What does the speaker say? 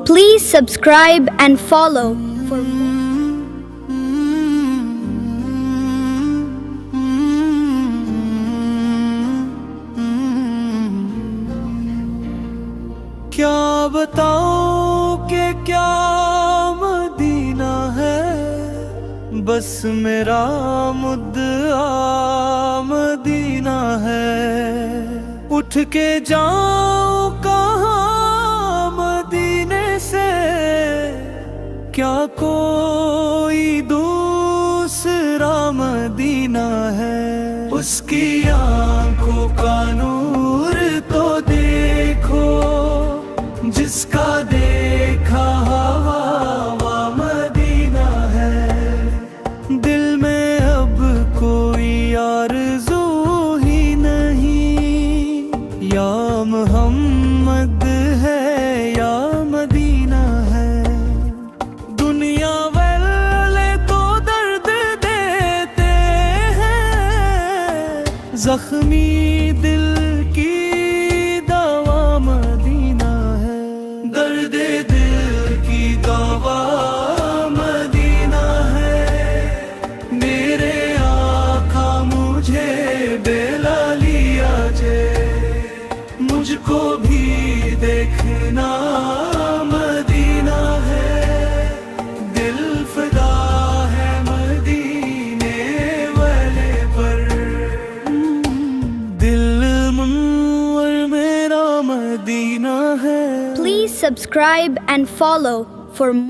Please subscribe and follow for more. کیا بتاؤں کہ کیا مدینہ ہے، بس میرا مدعا مدینہ ہے۔ اٹھ کے جاؤں کہاں مدینے سے، کیا کوئی دوسرا مدینہ ہے؟ اس کی آنکھوں کا نور تو دیکھو، جس کا دیکھا ہوا مدینہ ہے۔ دل میں اب کوئی آرزو ہی نہیں، یا محمد ہے یا مدینہ ہے۔ دنیا والے تو درد دیتے ہیں، زخمی دل کی دوا مدینہ ہے۔ درد دل کی دوا مدینہ ہے، میرے آقا مجھے بلا لیا جے، مجھ کو بھی دیکھنا مدینہ ہے۔ دل فدا ہے مدینے والے پر، دل منور میرا مدینہ ہے۔ Please subscribe and follow for more.